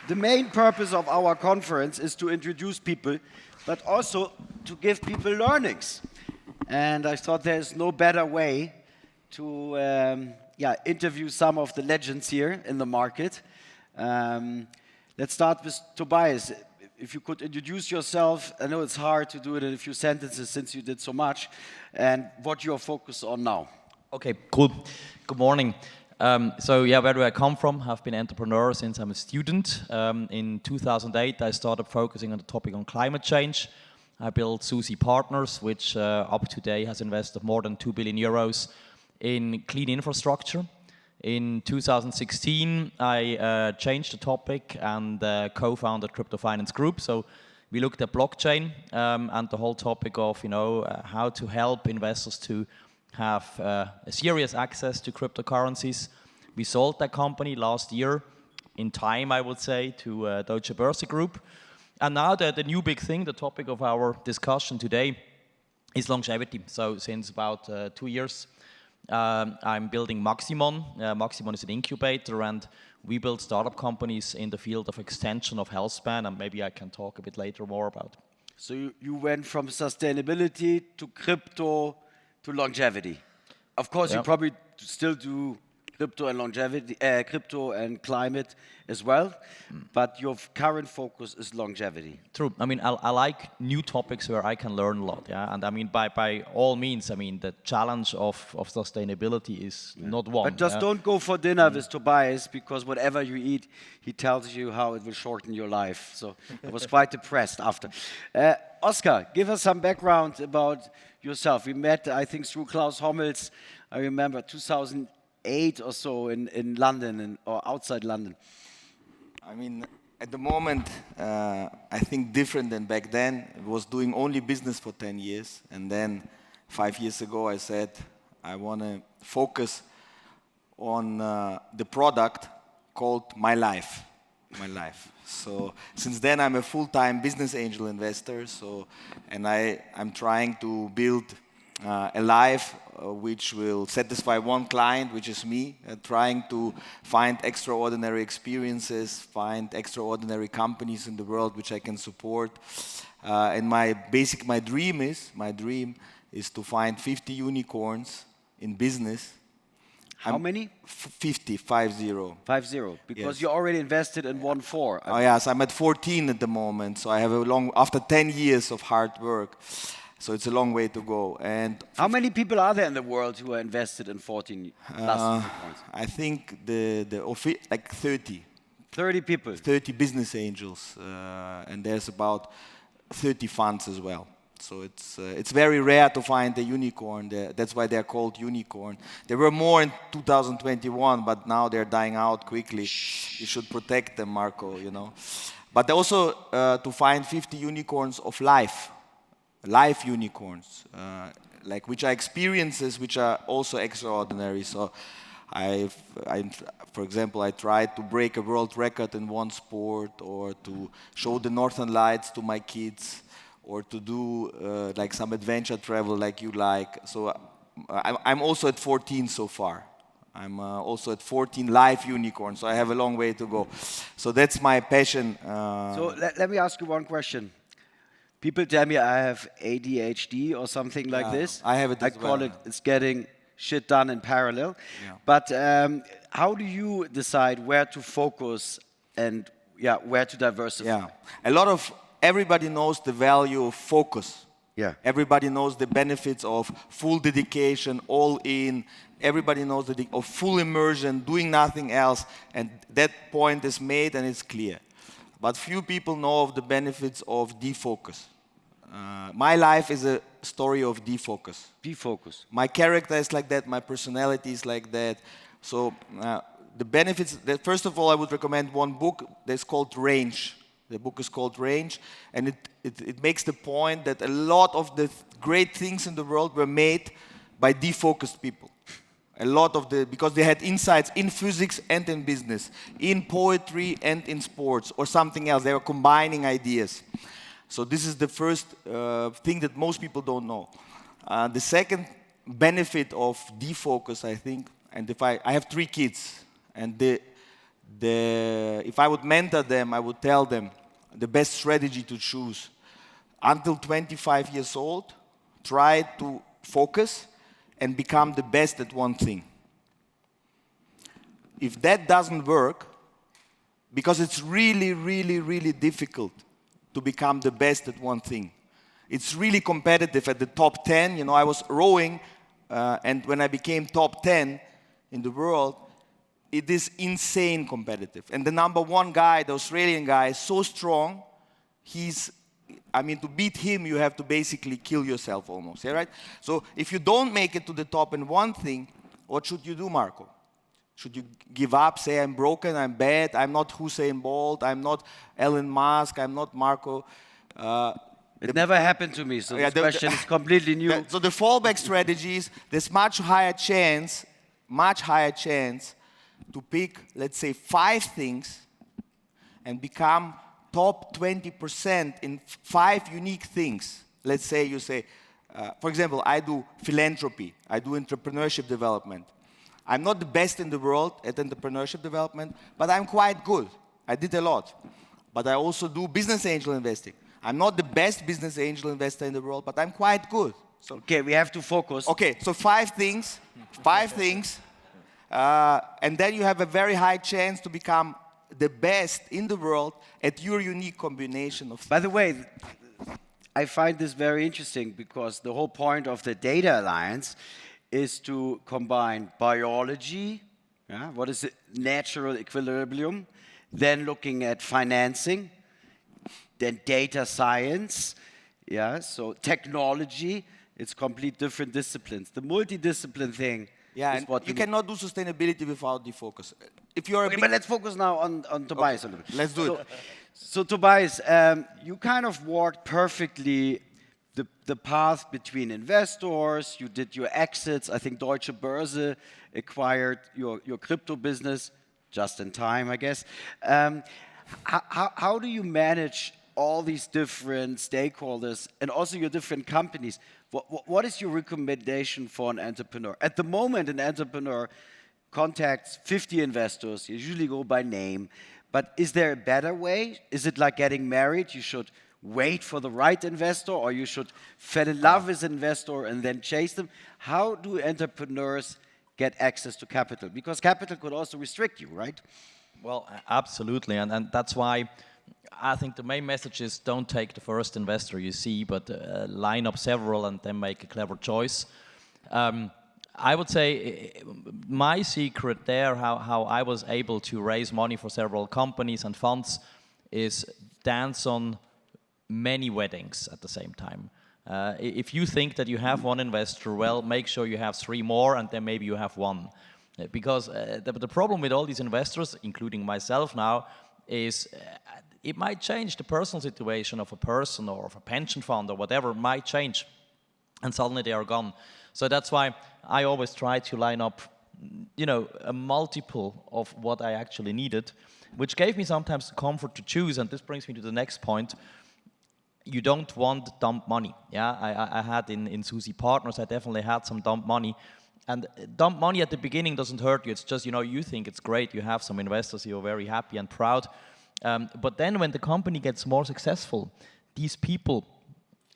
The main purpose of our conference is to introduce people, but also to give people learnings. And I thought there's no better way to interview some of the legends here in the market. Let's start with Tobias. If you could introduce yourself, I know it's hard to do it in a few sentences since you did so much, and what you're focused on now. Okay, cool. Good morning. Where do I come from? I've been an entrepreneur since I'm a student. In 2008, I started focusing on the topic on climate change. I built Susi Partners, which up to today has invested more than 2 billion euros in clean infrastructure. In 2016, I changed the topic and co-founded Crypto Finance Group. So we looked at blockchain and the whole topic of how to help investors to have a serious access to cryptocurrencies. We sold that company last year, in time I would say, to Deutsche Börse Group. And now the new big thing, the topic of our discussion today, is longevity. So since about 2 years, I'm building Maximon. Maximon is an incubator, and we build startup companies in the field of extension of health span, and maybe I can talk a bit later more about. So you went from sustainability to crypto to longevity. Of course, you probably still do crypto and longevity, crypto and climate as well, but your current focus is longevity. True. I mean, I like new topics where I can learn a lot. Yeah, and I mean, by all means, I mean, the challenge of sustainability is not one. But just don't go for dinner with Tobias, because whatever you eat, he tells you how it will shorten your life. So I was quite depressed after. Oskar, give us some background about yourself. We met, I think, through Klaus Hommels. I remember 2008 or so in London or outside London. I mean, at the moment, I think different than back then. I was doing only business for 10 years. And then 5 years ago, I said, I want to focus on the product called My Life. My life. So since then, I'm a full-time business angel investor. And I'm trying to build a life which will satisfy one client, which is me, trying to find extraordinary experiences, find extraordinary companies in the world which I can support. And my dream is to find 50 unicorns in business. How many? 50. 50, because you already invested in 1.4. Oh yes, I'm at 14 at the moment, so I have after 10 years of hard work. So it's a long way to go. And how many people are there in the world who are invested in 14 plus unicorns? I think like 30. 30 people. 30 business angels, and there's about 30 funds as well. So it's very rare to find a unicorn. That's why they're called unicorn. There were more in 2021, but now they're dying out quickly. You should protect them, Marco. But also to find 50 unicorns of life unicorns, which are experiences which are also extraordinary. So for example, I tried to break a world record in one sport, or to show the Northern Lights to my kids, or to do some adventure travel like you like. So I'm also at 14 so far. I'm also at 14 live unicorns, so I have a long way to go. So that's my passion. So let me ask you one question. People tell me I have ADHD or something like this. I have it as well. I call it, it's getting shit done in parallel. Yeah. But how do you decide where to focus and where to diversify? Yeah, everybody knows the value of focus. Yeah. Everybody knows the benefits of full dedication, all in. Everybody knows of full immersion, doing nothing else. And that point is made and it's clear. But few people know of the benefits of defocus. My life is a story of defocus. Defocus. My character is like that. My personality is like that. So the benefits, first of all, I would recommend one book that's called Range. The book is called Range, and it makes the point that a lot of the great things in the world were made by defocused people. Because they had insights in physics and in business, in poetry and in sports, or something else. They were combining ideas. So this is the first thing that most people don't know. The second benefit of defocus, I think, and I have 3 kids, and if I would mentor them, I would tell them the best strategy to choose. Until 25 years old, try to focus and become the best at one thing. If that doesn't work, because it's really, really, really difficult to become the best at one thing. It's really competitive at the top 10. You know, I was rowing, and when I became top 10 in the world, it is insane competitive. And the number one guy, the Australian guy, is so strong. To beat him, you have to basically kill yourself almost, yeah, right? So if you don't make it to the top in one thing, what should you do, Marco? Should you give up, say I'm broken, I'm bad, I'm not Usain Bolt, I'm not Elon Musk, I'm not Marco? It never happened to me, so this question is completely new. So the fallback strategy is there's much higher chance to pick, let's say, 5 things and become top 20% in 5 unique things. Let's say you say, for example, I do philanthropy, I do entrepreneurship development. I'm not the best in the world at entrepreneurship development, but I'm quite good. I did a lot. But I also do business angel investing. I'm not the best business angel investor in the world, but I'm quite good. So, okay, we have to focus. Okay, so 5 things, and then you have a very high chance to become the best in the world at your unique combination of. By the way, I find this very interesting because the whole point of the Data Alliance is to combine biology, what is the natural equilibrium, then looking at financing, then data science, so technology, it's complete different disciplines. The multidiscipline thing is what you cannot do sustainability without defocus. If you're but let's focus now on Tobias a little bit. Let's do it. So Tobias, you kind of walked perfectly the path between investors, you did your exits. I think Deutsche Börse acquired your crypto business just in time, I guess. How do you manage all these different stakeholders and also your different companies? What is your recommendation for an entrepreneur? At the moment, an entrepreneur contacts 50 investors. You usually go by name. But is there a better way? Is it like getting married? You should wait for the right investor, or you should fall in love with an investor and then chase them? How do entrepreneurs get access to capital? Because capital could also restrict you, right? Well, absolutely, and that's why I think the main message is don't take the first investor you see, but line up several and then make a clever choice. I would say my secret there, how I was able to raise money for several companies and funds, is dance on many weddings at the same time. If you think that you have one investor, well, make sure you have 3 more and then maybe you have 1. Because the problem with all these investors, including myself now, is it might change the personal situation of a person or of a pension fund or whatever, might change, and suddenly they are gone. So that's why I always try to line up, a multiple of what I actually needed, which gave me sometimes the comfort to choose. And this brings me to the next point. You don't want dump money. I had in Susie Partners, I definitely had some dump money. And dump money at the beginning doesn't hurt you. It's just, you think it's great. You have some investors, you're very happy and proud. But then when the company gets more successful, these people,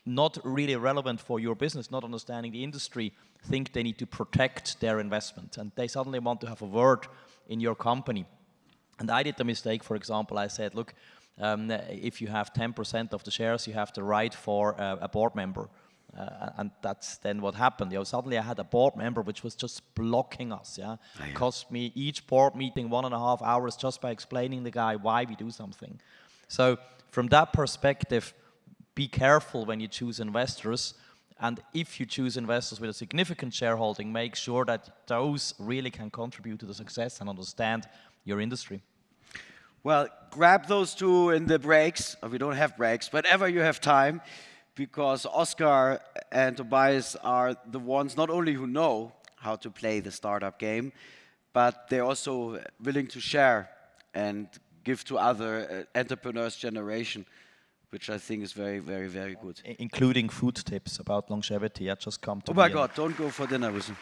not really relevant for your business, not understanding the industry, think they need to protect their investment. And they suddenly want to have a word in your company. And I did the mistake, for example, I said, look, if you have 10% of the shares, you have the right for a board member. And that's then what happened. Suddenly I had a board member which was just blocking us. Cost me each board meeting 1.5 hours just by explaining the guy why we do something. So from that perspective, be careful when you choose investors. And if you choose investors with a significant shareholding, make sure that those really can contribute to the success and understand your industry. Well, grab those 2 in the breaks, or we don't have breaks, whenever you have time, because Oskar and Tobias are the ones not only who know how to play the startup game, but they're also willing to share and give to other entrepreneurs generation, which I think is very, very, very good. Including food tips about longevity. Just come to Oh my God, don't go for dinner with him.